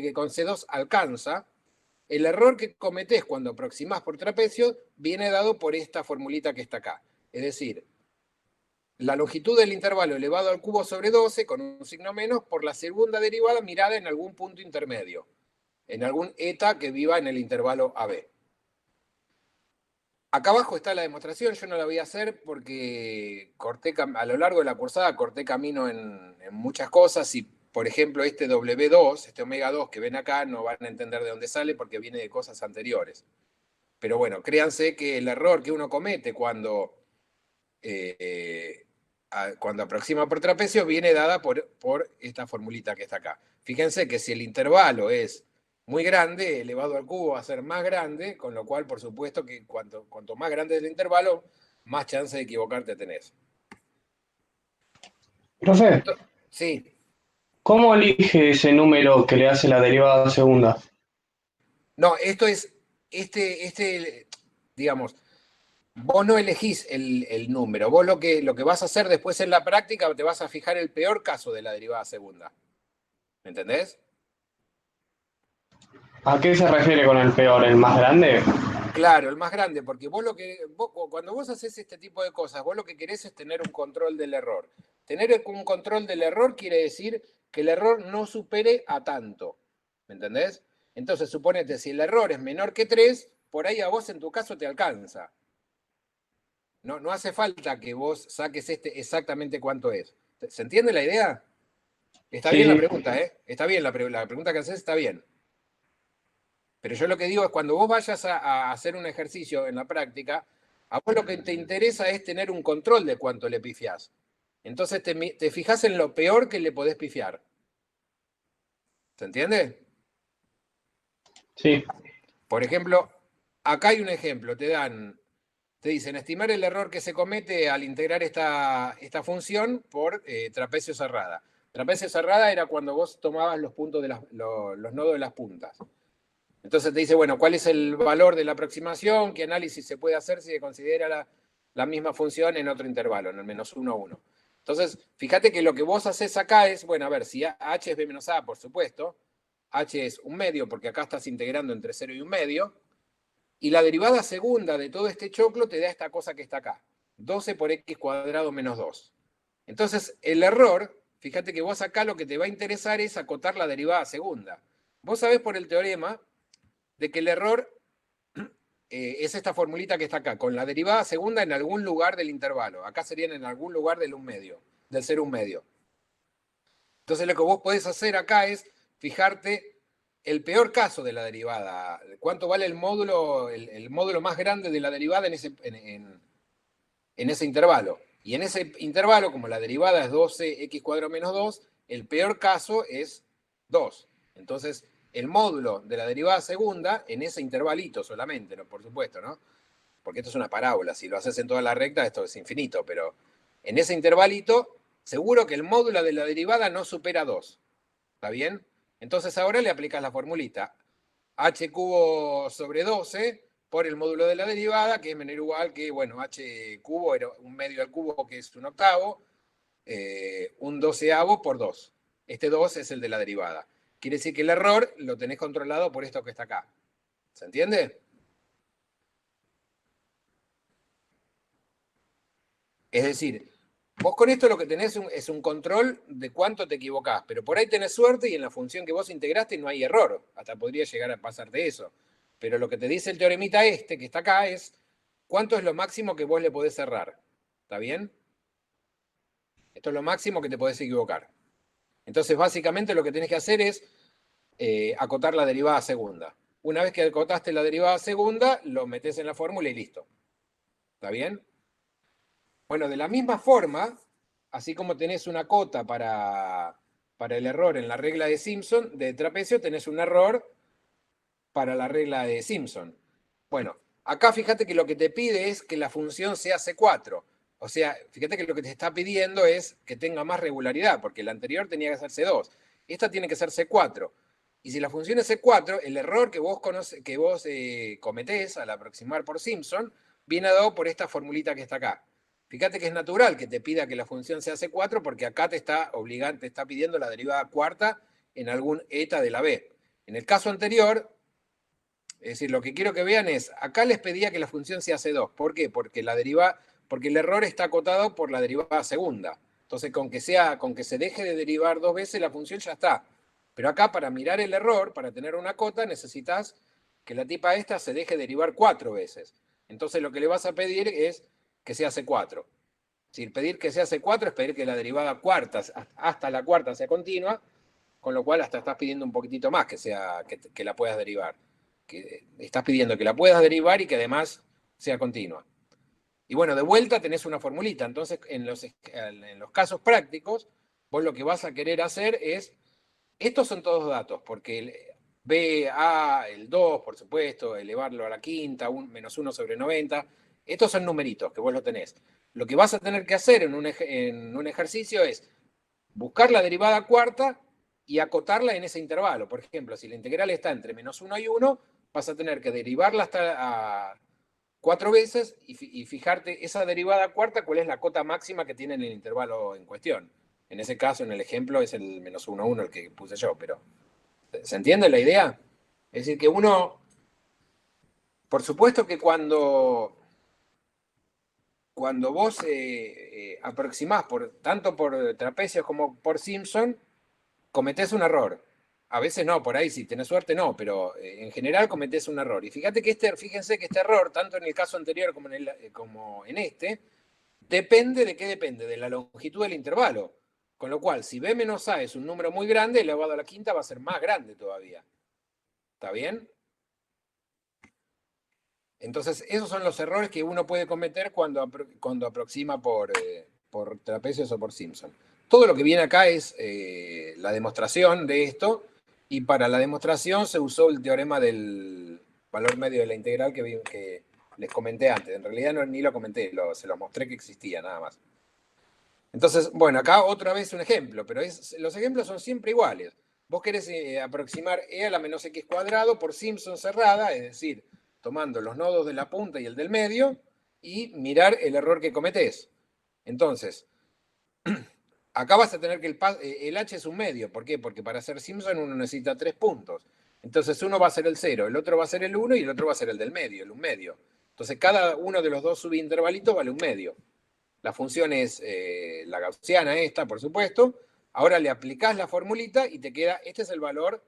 que con C2 alcanza, el error que cometés cuando aproximás por trapecio viene dado por esta formulita que está acá. Es decir, la longitud del intervalo elevado al cubo sobre 12 con un signo menos por la segunda derivada mirada en algún punto intermedio, en algún eta que viva en el intervalo AB. Acá abajo está la demostración, yo no la voy a hacer porque a lo largo de la cursada corté camino en muchas cosas y, por ejemplo, este W2, este omega 2 que ven acá, no van a entender de dónde sale porque viene de cosas anteriores. Pero bueno, créanse que el error que uno comete cuando aproxima por trapecio viene dada por esta formulita que está acá. Fíjense que si el intervalo es muy grande, elevado al cubo va a ser más grande, con lo cual, por supuesto, que cuanto más grande es el intervalo, más chance de equivocarte tenés. Profe, Sí. ¿cómo elige ese número que le hace la derivada segunda? No, esto es, digamos, vos no elegís el número. Vos lo que vas a hacer después en la práctica, te vas a fijar el peor caso de la derivada segunda. ¿Me entendés? ¿A qué se refiere con el peor? ¿El más grande? Claro, el más grande, porque cuando vos haces este tipo de cosas, vos lo que querés es tener un control del error. Tener un control del error quiere decir que el error no supere a tanto. ¿Me entendés? Entonces, suponete, si el error es menor que 3, por ahí a vos en tu caso te alcanza. No hace falta que vos saques exactamente cuánto es. ¿Se entiende la idea? Está bien la Sí, pregunta, ¿eh? Está bien la pregunta que haces, está bien. Pero yo lo que digo es cuando vos vayas a hacer un ejercicio en la práctica, a vos lo que te interesa es tener un control de cuánto le pifiás. Entonces te fijás en lo peor que le podés pifiar. ¿Se entiende? sí. Por ejemplo, acá hay un ejemplo. Te dicen estimar el error que se comete al integrar esta función por trapecio cerrada. Trapecio cerrada era cuando vos tomabas los puntos los nodos de las puntas. Entonces te dice, bueno, ¿cuál es el valor de la aproximación? ¿Qué análisis se puede hacer si se considera la misma función en otro intervalo, en el -1, 1? Entonces, fíjate que lo que vos haces acá es, bueno, a ver, si h es b menos a, por supuesto, h es un medio, porque acá estás integrando entre 0 y un medio, y la derivada segunda de todo este choclo te da esta cosa que está acá, 12 por x cuadrado menos 2. Entonces, el error, fíjate que vos acá lo que te va a interesar es acotar la derivada segunda. Vos sabés por el teorema de que el error es esta formulita que está acá, con la derivada segunda en algún lugar del intervalo. Acá serían en algún lugar del 1 medio, del 0 1 medio. Entonces lo que vos podés hacer acá es fijarte el peor caso de la derivada. ¿Cuánto vale el módulo más grande de la derivada en ese intervalo? Y en ese intervalo, como la derivada es 12x cuadrado menos 2, el peor caso es 2. Entonces, el módulo de la derivada segunda, en ese intervalito solamente, ¿no? Por supuesto, ¿no? Porque esto es una parábola, si lo haces en toda la recta, esto es infinito, pero en ese intervalito, seguro que el módulo de la derivada no supera 2. ¿Está bien? Entonces ahora le aplicas la formulita. H cubo sobre 12 por el módulo de la derivada, que es menor o igual que, bueno, h cubo era un medio al cubo, que es un octavo, un doceavo por 2. Este 2 es el de la derivada. Quiere decir que el error lo tenés controlado por esto que está acá. ¿Se entiende? Es decir, vos con esto lo que tenés es un control de cuánto te equivocás, pero por ahí tenés suerte y en la función que vos integraste no hay error. Hasta podría llegar a pasarte eso. Pero lo que te dice el teoremita este, que está acá, es cuánto es lo máximo que vos le podés cerrar. ¿Está bien? Esto es lo máximo que te podés equivocar. Entonces, básicamente lo que tenés que hacer es acotar la derivada segunda. Una vez que acotaste la derivada segunda, lo metés en la fórmula y listo. ¿Está bien? Bueno, de la misma forma, así como tenés una cota para el error en la regla de Simpson, de trapecio tenés un error para la regla de Simpson. Bueno, acá fíjate que lo que te pide es que la función sea C4. O sea, fíjate que lo que te está pidiendo es que tenga más regularidad, porque la anterior tenía que ser C2. Esta tiene que ser C4. Y si la función es C4, el error que vos cometés al aproximar por Simpson viene dado por esta formulita que está acá. Fíjate que es natural que te pida que la función sea C4 porque acá te está pidiendo la derivada cuarta en algún eta de la B. En el caso anterior, es decir, lo que quiero que vean es, acá les pedía que la función sea C2. ¿Por qué? Porque el error está acotado por la derivada segunda. Entonces, con que se deje de derivar 2 veces, la función ya está. Pero acá, para mirar el error, para tener una cota, necesitas que la tipa esta se deje derivar 4 veces. Entonces, lo que le vas a pedir es que sea C4. Es decir, pedir que sea C4 es pedir que la derivada cuarta, hasta la cuarta, sea continua, con lo cual hasta estás pidiendo un poquitito más que la puedas derivar. Que estás pidiendo que la puedas derivar y que además sea continua. Y bueno, de vuelta tenés una formulita. Entonces, en los casos prácticos, vos lo que vas a querer hacer es, estos son todos datos, porque el B, A, el 2, por supuesto, elevarlo a la quinta, menos 1 sobre 90, estos son numeritos que vos lo tenés. Lo que vas a tener que hacer en un ejercicio es buscar la derivada cuarta y acotarla en ese intervalo. Por ejemplo, si la integral está entre menos 1 y 1, vas a tener que derivarla hasta 4 veces y fijarte esa derivada cuarta, cuál es la cota máxima que tiene en el intervalo en cuestión. En ese caso, en el ejemplo, es el menos 1, 1 el que puse yo, pero ¿se entiende la idea? Es decir, que uno, por supuesto que cuando vos aproximás tanto por trapecios como por Simpson, cometés un error. A veces no, por ahí si tenés suerte no, pero en general cometés un error. Y fíjense que este error, tanto en el caso anterior como en este, depende de qué depende, de la longitud del intervalo. Con lo cual, si B menos A es un número muy grande, elevado a la quinta va a ser más grande todavía. ¿Está bien? Entonces, esos son los errores que uno puede cometer cuando aproxima por trapecios o por Simpson. Todo lo que viene acá es la demostración de esto, y para la demostración se usó el teorema del valor medio de la integral que les comenté antes. En realidad ni lo comenté, se lo mostré que existía nada más. Entonces, bueno, acá otra vez un ejemplo, pero los ejemplos son siempre iguales. Vos querés aproximar e a la menos x cuadrado por Simpson cerrada, es decir, tomando los nodos de la punta y el del medio, y mirar el error que cometés. Entonces, acá vas a tener que el h es un medio. ¿Por qué? Porque para hacer Simpson uno necesita 3 puntos. Entonces uno va a ser el 0, el otro va a ser el 1 y el otro va a ser el del medio, el 1 medio. Entonces cada uno de los dos subintervalitos vale 1 medio. La función es la gaussiana esta, por supuesto. Ahora le aplicás la formulita y te queda, este es el valor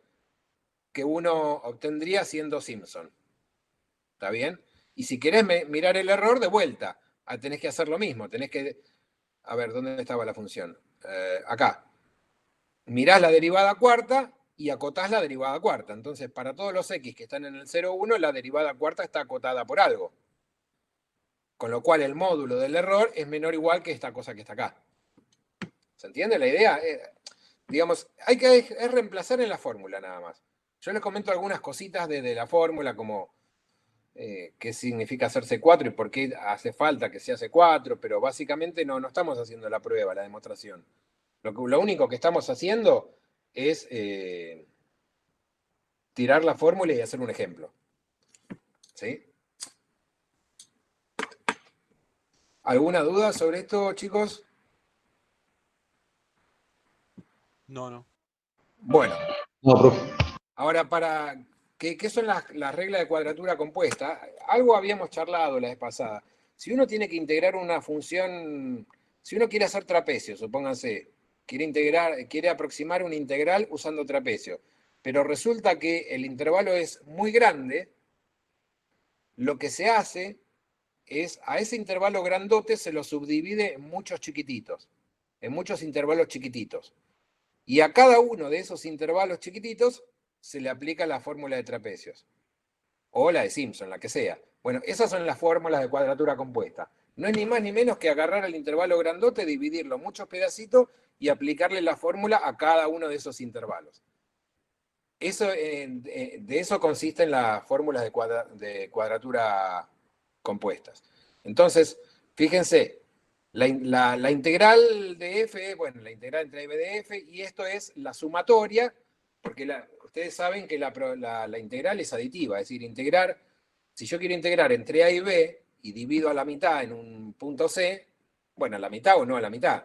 que uno obtendría siendo Simpson. ¿Está bien? Y si querés mirar el error, de vuelta, tenés que hacer lo mismo. Tenés que, a ver, ¿dónde estaba la función? Acá. Mirás la derivada cuarta y acotás la derivada cuarta. Entonces, para todos los x que están en el 0, 1, la derivada cuarta está acotada por algo. Con lo cual el módulo del error es menor o igual que esta cosa que está acá. ¿Se entiende la idea? Digamos, es reemplazar en la fórmula nada más. Yo les comento algunas cositas de la fórmula, como qué significa hacer C4 y por qué hace falta que sea C4, pero básicamente no estamos haciendo la prueba, la demostración. Lo único que estamos haciendo es tirar la fórmula y hacer un ejemplo. ¿Sí? ¿Alguna duda sobre esto, chicos? No. Bueno. No, profe. Ahora, ¿qué son las reglas de cuadratura compuesta? Algo habíamos charlado la vez pasada. Si uno tiene que integrar una función, si uno quiere hacer trapecio, supónganse, quiere aproximar una integral usando trapecio, pero resulta que el intervalo es muy grande, lo que se hace es a ese intervalo grandote se lo subdivide en muchos chiquititos, en muchos intervalos chiquititos. Y a cada uno de esos intervalos chiquititos se le aplica la fórmula de trapecios. O la de Simpson, la que sea. Bueno, esas son las fórmulas de cuadratura compuesta. No es ni más ni menos que agarrar el intervalo grandote, dividirlo en muchos pedacitos y aplicarle la fórmula a cada uno de esos intervalos. De eso consisten las fórmulas de cuadratura compuestas. Entonces, fíjense, la integral de f, bueno, la integral entre a y b de f, y esto es la sumatoria, porque ustedes saben que la integral es aditiva, es decir, si yo quiero integrar entre a y b y divido a la mitad en un punto c, bueno, a la mitad o no a la mitad,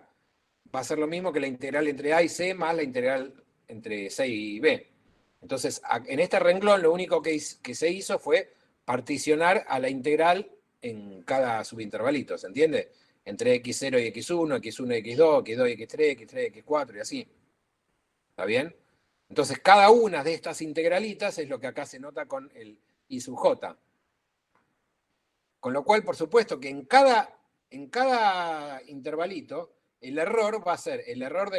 va a ser lo mismo que la integral entre a y c más la integral entre c y b. Entonces, en este renglón lo único que se hizo fue particionar a la integral en cada subintervalito, ¿se entiende? Entre x0 y x1, x1 y x2, x2 y x3, x3 y x4 y así. ¿Está bien? Entonces, cada una de estas integralitas es lo que acá se nota con el I sub j. Con lo cual, por supuesto, que en cada intervalito, el error va a ser el error de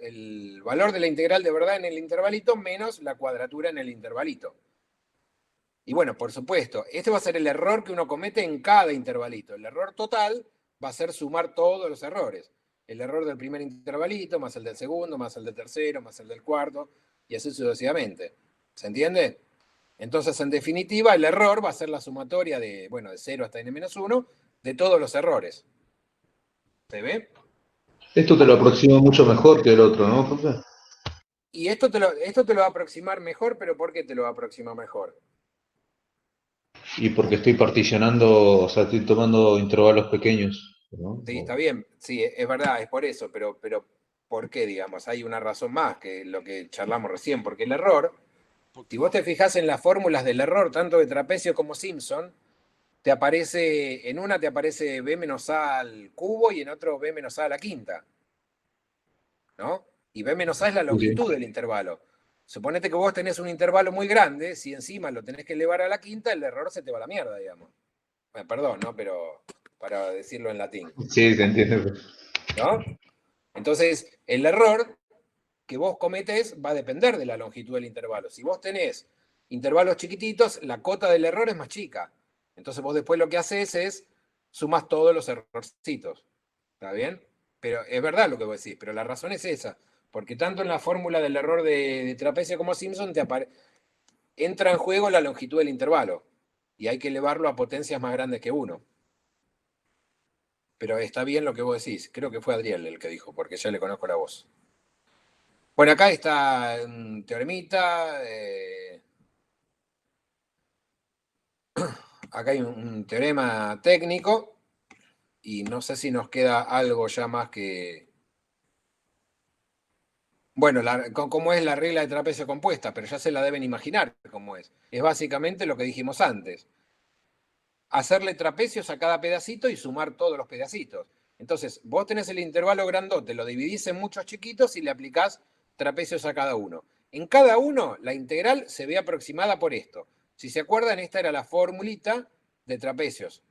el valor de la integral de verdad en el intervalito menos la cuadratura en el intervalito. Y bueno, por supuesto, este va a ser el error que uno comete en cada intervalito. El error total va a ser sumar todos los errores. El error del primer intervalito, más el del segundo, más el del tercero, más el del cuarto, y así sucesivamente. ¿Se entiende? Entonces, en definitiva, el error va a ser la sumatoria de 0 hasta n-1 de todos los errores. ¿Se ve? Esto te lo aproxima mucho mejor que el otro, ¿no, profe? Y esto te lo va a aproximar mejor, pero ¿por qué te lo va a aproximar mejor? Y porque estoy particionando, o sea, estoy tomando intervalos pequeños, ¿no? Sí, está bien, sí, es verdad, es por eso, pero ¿por qué, digamos? Hay una razón más que lo que charlamos recién, porque el error, si vos te fijás en las fórmulas del error, tanto de Trapecio como Simpson, en una te aparece b menos a al cubo y en otro b menos a a la quinta, ¿no? Y b menos a es la longitud del intervalo. Suponete que vos tenés un intervalo muy grande, si encima lo tenés que elevar a la quinta, el error se te va a la mierda, digamos. Perdón, ¿no? Pero para decirlo en latín. Sí, se entiende. ¿No? Entonces, el error que vos cometés va a depender de la longitud del intervalo. Si vos tenés intervalos chiquititos, la cota del error es más chica. Entonces vos después lo que haces es sumás todos los errorcitos. ¿Está bien? Pero es verdad lo que vos decís, pero la razón es esa. Porque tanto en la fórmula del error de Trapecio como Simpson entra en juego la longitud del intervalo. Y hay que elevarlo a potencias más grandes que 1. Pero está bien lo que vos decís. Creo que fue Adriel el que dijo, porque ya le conozco la voz. Bueno, acá está un teoremita. Acá hay un teorema técnico. Y no sé si nos queda algo ya más que... Bueno, cómo es la regla de trapecio compuesta, pero ya se la deben imaginar cómo es. Es básicamente lo que dijimos antes. Hacerle trapecios a cada pedacito y sumar todos los pedacitos. Entonces, vos tenés el intervalo grandote, lo dividís en muchos chiquitos y le aplicás trapecios a cada uno. En cada uno, la integral se ve aproximada por esto. Si se acuerdan, esta era la formulita de trapecios.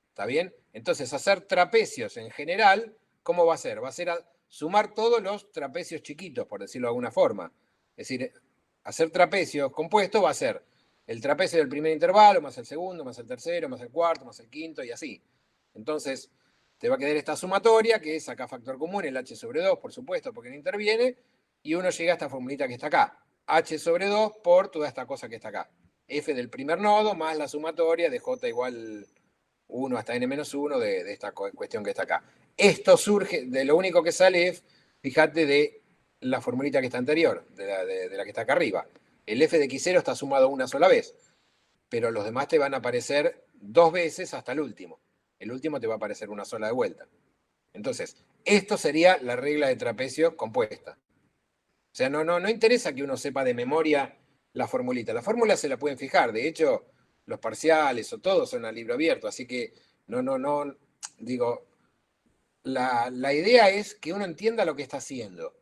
¿Está bien? Entonces, hacer trapecios en general, ¿cómo va a ser? Va a ser sumar todos los trapecios chiquitos, por decirlo de alguna forma. Es decir, hacer trapecios compuestos va a ser el trapecio del primer intervalo, más el segundo, más el tercero, más el cuarto, más el quinto, y así. Entonces, te va a quedar esta sumatoria, que es acá factor común, el h sobre 2, por supuesto, porque no interviene, y uno llega a esta formulita que está acá. H sobre 2 por toda esta cosa que está acá. F del primer nodo más la sumatoria de J igual 1 hasta n-1 de esta cuestión que está acá. Esto surge, de lo único que sale es, fíjate, de la formulita que está anterior, de la que está acá arriba. El f de x0 está sumado una sola vez, pero los demás te van a aparecer 2 veces hasta el último. El último te va a aparecer una sola de vuelta. Entonces, esto sería la regla de trapecio compuesta. O sea, no interesa que uno sepa de memoria la formulita. La fórmula se la pueden fijar. De hecho, los parciales o todos son a libro abierto. Así que digo, la idea es que uno entienda lo que está haciendo.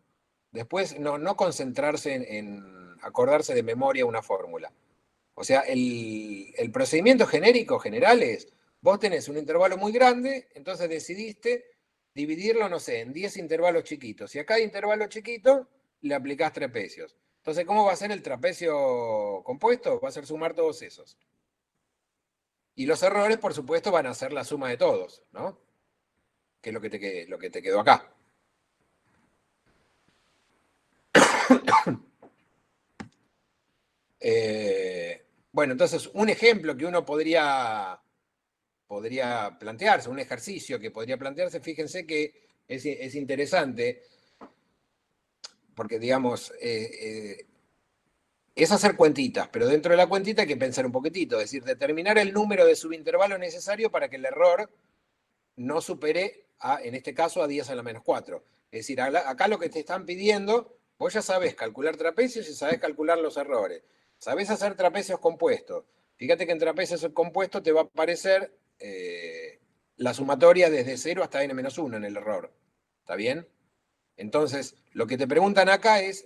Después, no concentrarse en acordarse de memoria una fórmula. O sea, el procedimiento genérico general es, vos tenés un intervalo muy grande, entonces decidiste dividirlo, no sé, en 10 intervalos chiquitos. Y a cada intervalo chiquito le aplicás trapecios. Entonces, ¿cómo va a ser el trapecio compuesto? Va a ser sumar todos esos. Y los errores, por supuesto, van a ser la suma de todos, ¿no? Que es lo que te quedó acá. Bueno, entonces un ejemplo que uno podría plantearse, un ejercicio que podría plantearse, fíjense que es interesante, porque digamos, es hacer cuentitas, pero dentro de la cuentita hay que pensar un poquitito, es decir, determinar el número de subintervalos necesario para que el error no supere, en este caso, a 10 a la menos 4. Es decir, acá lo que te están pidiendo Vos ya sabés calcular trapecios y sabés calcular los errores. Sabés hacer trapecios compuestos. Fíjate que en trapecios compuestos te va a aparecer la sumatoria desde 0 hasta n-1 en el error. ¿Está bien? Entonces, lo que te preguntan acá es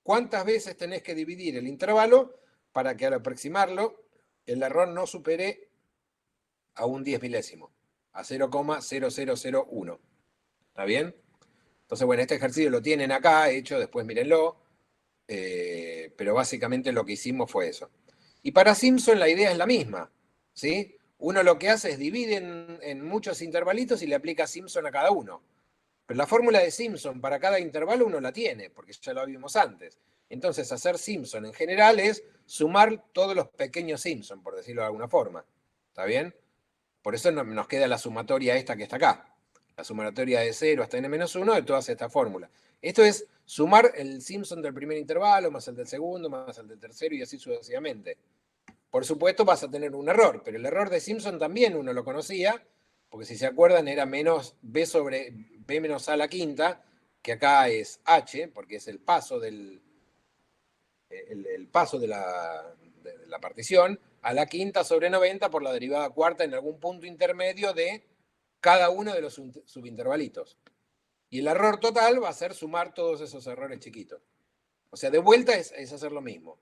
cuántas veces tenés que dividir el intervalo para que al aproximarlo el error no supere a un 10 milésimo, a 0,0001. ¿Está bien? Entonces, bueno, este ejercicio lo tienen acá hecho, después mírenlo, pero básicamente lo que hicimos fue eso. Y para Simpson la idea es la misma, ¿sí? Uno lo que hace es divide en muchos intervalitos y le aplica Simpson a cada uno. Pero la fórmula de Simpson para cada intervalo uno la tiene, porque ya lo vimos antes. Entonces, hacer Simpson en general es sumar todos los pequeños Simpson, por decirlo de alguna forma. ¿Está bien? Por eso nos queda la sumatoria esta que está acá. La sumatoria de 0 hasta n-1 de todas estas fórmulas. Esto es sumar el Simpson del primer intervalo, más el del segundo, más el del tercero y así sucesivamente. Por supuesto vas a tener un error, pero el error de Simpson también uno lo conocía, porque si se acuerdan era menos b sobre b menos a la quinta, que acá es h, porque es el paso el paso de la partición, a la quinta sobre 90 por la derivada cuarta en algún punto intermedio de cada uno de los subintervalitos. Y el error total va a ser sumar todos esos errores chiquitos. O sea, de vuelta es hacer lo mismo.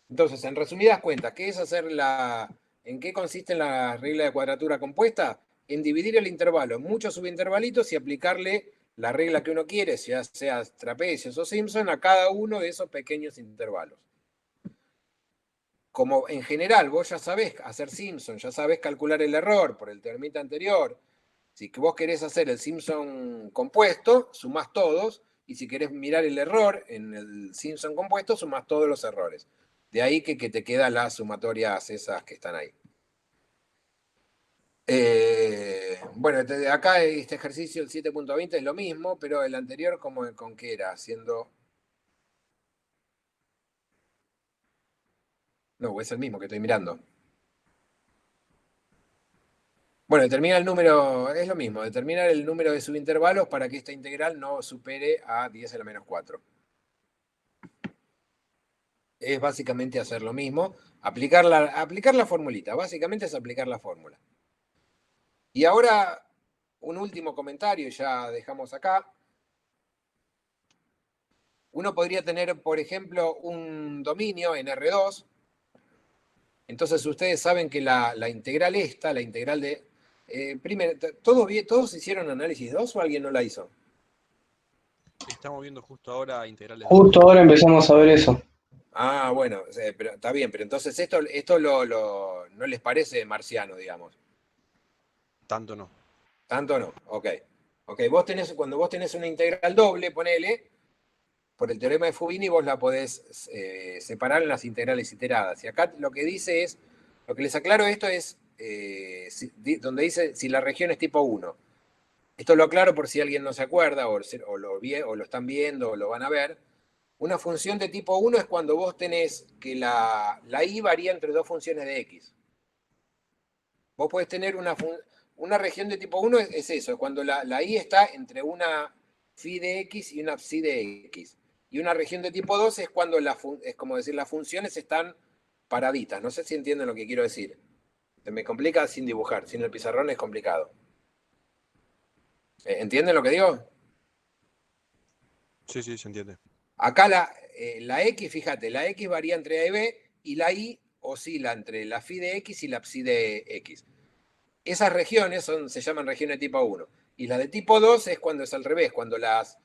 Entonces, en resumidas cuentas, ¿qué es ¿en qué consiste la regla de cuadratura compuesta? En dividir el intervalo en muchos subintervalitos y aplicarle la regla que uno quiere, ya sea trapecios o Simpson, a cada uno de esos pequeños intervalos. Como en general vos ya sabés hacer Simpson, ya sabés calcular el error por el teoremita anterior, si vos querés hacer el Simpson compuesto, sumás todos, y si querés mirar el error en el Simpson compuesto, sumás todos los errores. De ahí que te quedan las sumatorias esas que están ahí. Bueno, acá este ejercicio, el 7.20, es lo mismo, pero el anterior, ¿con qué era? Haciendo... No, es el mismo que estoy mirando. Bueno, determina el número, es lo mismo, determinar el número de subintervalos para que esta integral no supere a 10 a la menos 4. Es básicamente hacer lo mismo, aplicar la formulita, básicamente es aplicar la fórmula. Y ahora, un último comentario, ya dejamos acá. Uno podría tener, por ejemplo, un dominio en R2. Entonces ustedes saben que la integral esta, la integral de... primero, ¿todos hicieron análisis 2 o alguien no la hizo? Estamos viendo justo ahora integrales. Justo ahora empezamos a ver eso. Ah, bueno, pero está bien, pero entonces esto no les parece marciano, digamos. Tanto no. ¿Tanto no? Ok. Ok, cuando vos tenés una integral doble, ponele, por el teorema de Fubini vos la podés separar en las integrales iteradas. Y acá lo que dice es, lo que les aclaro esto es, donde dice si la región es tipo 1. Esto lo aclaro por si alguien no se acuerda, o lo están viendo, o lo van a ver. Una función de tipo 1 es cuando vos tenés que la i varía entre dos funciones de x. Vos podés tener una región de tipo 1, es eso, es cuando la i está entre una phi de x y una psi de x. Y una región de tipo 2 es cuando es como decir, las funciones están paraditas. No sé si entienden lo que quiero decir. Se me complica sin dibujar, sin el pizarrón es complicado. ¿Entienden lo que digo? Sí, sí, se entiende. Acá la x, fíjate, la x varía entre a y b y la i oscila entre la phi de x y la psi de x. Esas regiones se llaman regiones de tipo 1. Y las de tipo 2 es cuando es al revés, cuando las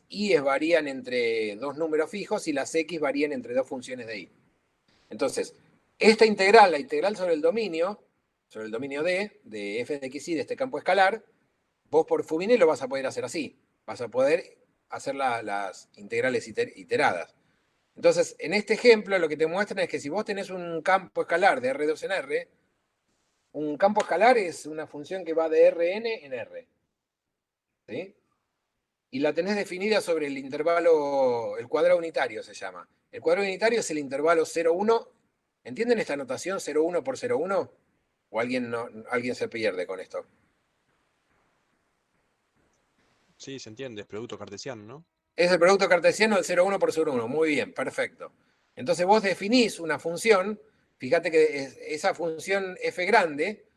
i's varían entre dos números fijos y las x varían entre dos funciones de i. Entonces, esta integral, la integral sobre el dominio D, de f de x y de este campo escalar, vos por Fubini lo vas a poder hacer así. Vas a poder hacer las integrales iteradas. Entonces, en este ejemplo lo que te muestran es que si vos tenés un campo escalar de R2 en R, un campo escalar es una función que va de Rn en R. ¿Sí? Y la tenés definida sobre el intervalo, el cuadrado unitario se llama. El cuadrado unitario es el intervalo 0,1. ¿Entienden esta notación 0,1 por 0,1? ¿O alguien se pierde con esto? Sí, se entiende, es producto cartesiano, ¿no? Es el producto cartesiano del 0,1 por 0,1. Muy bien, perfecto. Entonces vos definís una función, fíjate que esa función f grande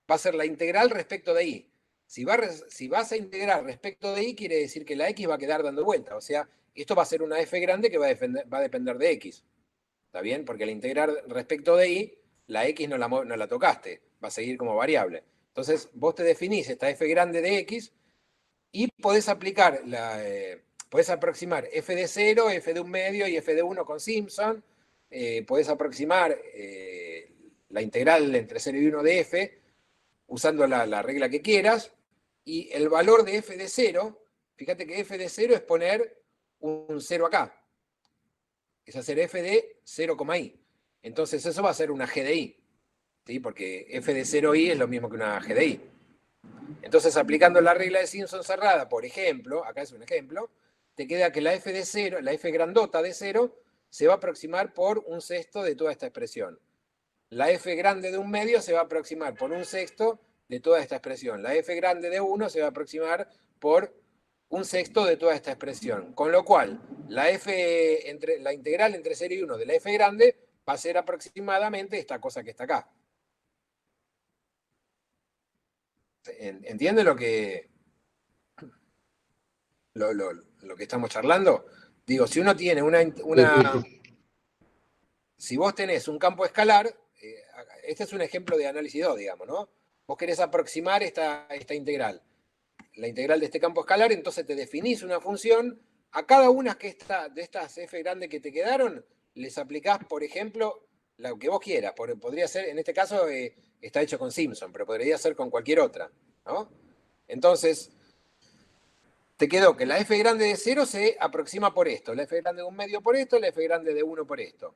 va a ser la integral respecto de i. Si vas a integrar respecto de i, quiere decir que la x va a quedar dando vuelta. O sea, esto va a ser una f grande que va a depender de x. ¿Está bien? Porque al integrar respecto de i, la x no la tocaste, va a seguir como variable. Entonces, vos te definís esta f grande de x y podés aplicar, podés aproximar f de 0, f de 1 medio y f de 1 con Simpson. Podés aproximar la integral entre 0 y 1 de f usando la regla que quieras. Y el valor de f de 0, fíjate que f de 0 es poner un 0 acá. Es hacer f de 0,i. Entonces eso va a ser una g de i. ¿Sí? Porque f de 0i es lo mismo que una g de i. Entonces, aplicando la regla de Simpson cerrada, por ejemplo, acá es un ejemplo, te queda que la f de 0, la f grandota de 0, se va a aproximar por un sexto de toda esta expresión. La f grande de 1 medio se va a aproximar por un sexto de toda esta expresión. La f grande de 1 se va a aproximar por un sexto de toda esta expresión. Con lo cual, la integral entre 0 y 1 de la f grande va a ser aproximadamente esta cosa que está acá. ¿Entiende lo que estamos charlando? Digo, si uno tiene si vos tenés un campo escalar, este es un ejemplo de análisis 2, digamos, ¿no? Vos querés aproximar esta integral, la integral de este campo escalar, entonces te definís una función, a cada una de estas f grandes que te quedaron, les aplicás, por ejemplo, lo que vos quieras. Podría ser, en este caso está hecho con Simpson, pero podría ser con cualquier otra, ¿no? Entonces, te quedó que la f grande de 0 se aproxima por esto, la f grande de 1 medio por esto, la f grande de 1 por esto.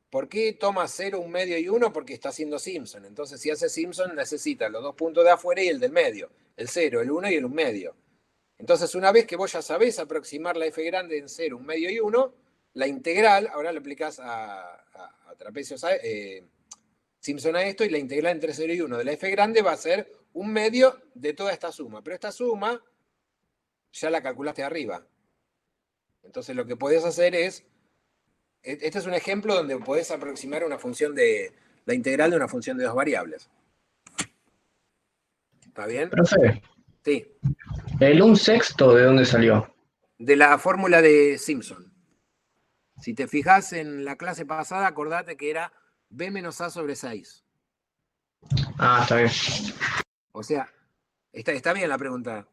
¿Por qué toma 0, 1 medio y 1? Porque está haciendo Simpson. Entonces, si hace Simpson, necesita los dos puntos de afuera y el del medio. El 0, el 1 y el 1 medio. Entonces, una vez que vos ya sabés aproximar la f grande en 0, 1 medio y 1, la integral, ahora le aplicás a trapecios Simpson a esto, y la integral entre 0 y 1 de la f grande va a ser 1 medio de toda esta suma. Pero esta suma ya la calculaste arriba. Entonces, lo que podés hacer es... Este es un ejemplo donde podés aproximar una función la integral de una función de dos variables. ¿Está bien? Profe, Sí. ¿el 1/6 de dónde salió? De la fórmula de Simpson. Si te fijas en la clase pasada, acordate que era b menos a sobre 6. Ah, está bien. O sea, está bien la pregunta,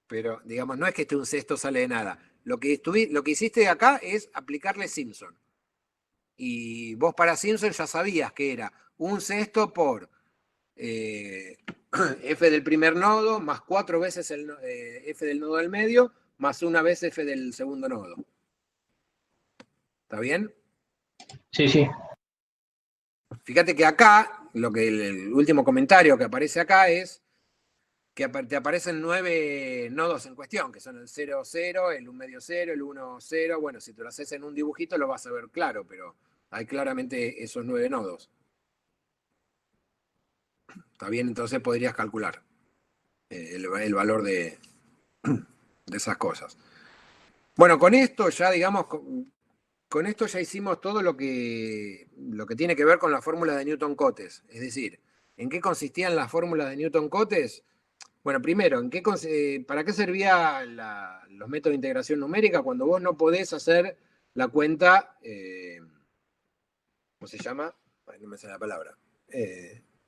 pero digamos, no es que este 1/6 sale de nada. Lo que hiciste acá es aplicarle Simpson. Y vos para Simpson ya sabías que era 1/6 por f del primer nodo más 4 veces f del nodo del medio más una vez f del segundo nodo. ¿Está bien? Sí, sí. Fíjate que acá, el último comentario que aparece acá es que te aparecen 9 nodos en cuestión, que son el 0, 0, el 1 medio 0, el 1, 0. Bueno, si te lo haces en un dibujito lo vas a ver claro, pero hay claramente esos 9 nodos. ¿Está bien? Entonces podrías calcular el valor de esas cosas. Bueno, con esto ya, digamos, con esto ya hicimos todo lo que tiene que ver con la fórmula de Newton-Cotes. Es decir, ¿en qué consistían las fórmulas de Newton-Cotes? Bueno, primero, ¿para qué servían los métodos de integración numérica cuando vos no podés hacer la cuenta, ¿cómo se llama? Ay, no me sale la palabra.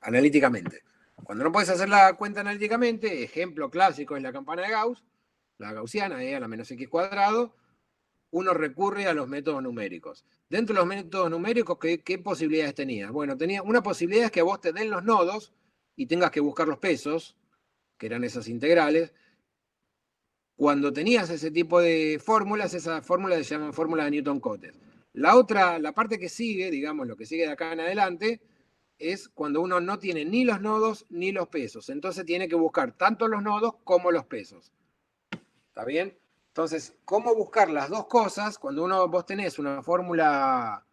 Analíticamente. Cuando no podés hacer la cuenta analíticamente, ejemplo clásico es la campana de Gauss, la gaussiana, E a la menos x cuadrado, uno recurre a los métodos numéricos. Dentro de los métodos numéricos, ¿qué posibilidades tenías? Bueno, una posibilidad es que a vos te den los nodos y tengas que buscar los pesos, que eran esas integrales. Cuando tenías ese tipo de fórmulas, esas fórmulas se llaman fórmula de Newton-Cotes. La parte que sigue, digamos, lo que sigue de acá en adelante, es cuando uno no tiene ni los nodos ni los pesos. Entonces tiene que buscar tanto los nodos como los pesos. ¿Está bien? Entonces, ¿cómo buscar las dos cosas? Cuando vos tenés una fórmula,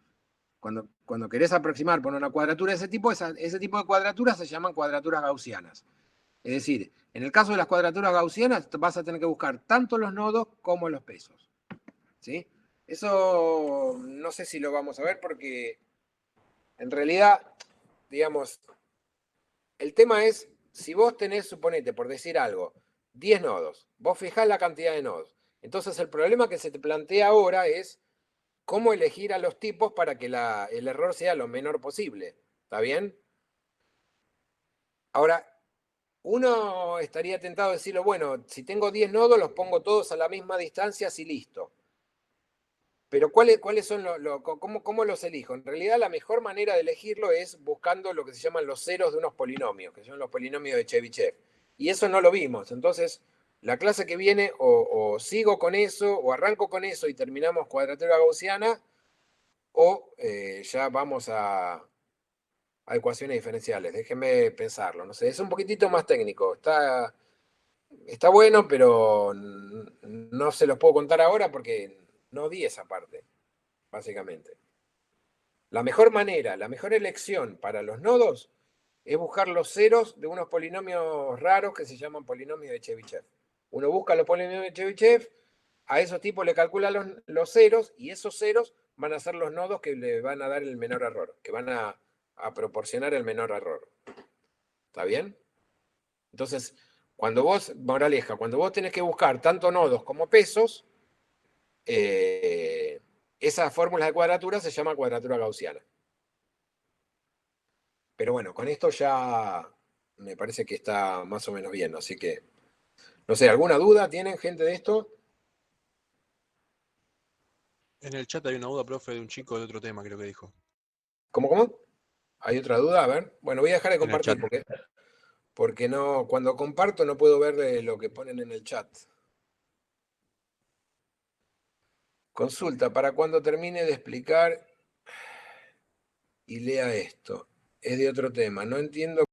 cuando querés aproximar por una cuadratura de ese tipo de cuadraturas se llaman cuadraturas gaussianas. Es decir, En el caso de las cuadraturas gaussianas vas a tener que buscar tanto los nodos como los pesos. ¿Sí? Eso no sé si lo vamos a ver porque en realidad, digamos, el tema es, si vos tenés, suponete, por decir algo, 10 nodos, vos fijás la cantidad de nodos. Entonces el problema que se te plantea ahora es cómo elegir a los tipos para que el error sea lo menor posible. ¿Está bien? Ahora, uno estaría tentado a decirlo, bueno, si tengo 10 nodos, los pongo todos a la misma distancia, así listo. Pero ¿cuáles son cómo los elijo? En realidad la mejor manera de elegirlo es buscando lo que se llaman los ceros de unos polinomios, que son los polinomios de Chebyshev. Y eso no lo vimos. Entonces, la clase que viene o sigo con eso, o arranco con eso y terminamos cuadratura gaussiana, o ya vamos a ecuaciones diferenciales. Déjenme pensarlo. No sé, es un poquitito más técnico. Está bueno, pero no se los puedo contar ahora porque no di esa parte, básicamente. La mejor manera, la mejor elección para los nodos es buscar los ceros de unos polinomios raros que se llaman polinomios de Chebyshev. Uno busca los polinomios de Chebyshev, a esos tipos le calcula los ceros y esos ceros van a ser los nodos que le van a dar el menor error, que van a proporcionar el menor error. ¿Está bien? Entonces, moraleja, cuando vos tenés que buscar tanto nodos como pesos, esa fórmula de cuadratura se llama cuadratura gaussiana. Pero bueno, con esto ya me parece que está más o menos bien, así que, no sé, ¿alguna duda tienen gente de esto? En el chat hay una duda, profe, de un chico de otro tema, creo que dijo. ¿Cómo? ¿Hay otra duda? A ver. Bueno, voy a dejar de En el compartir chat. porque no, cuando comparto no puedo ver lo que ponen en el chat. Consulta, para cuando termine de explicar y lea esto. Es de otro tema. No entiendo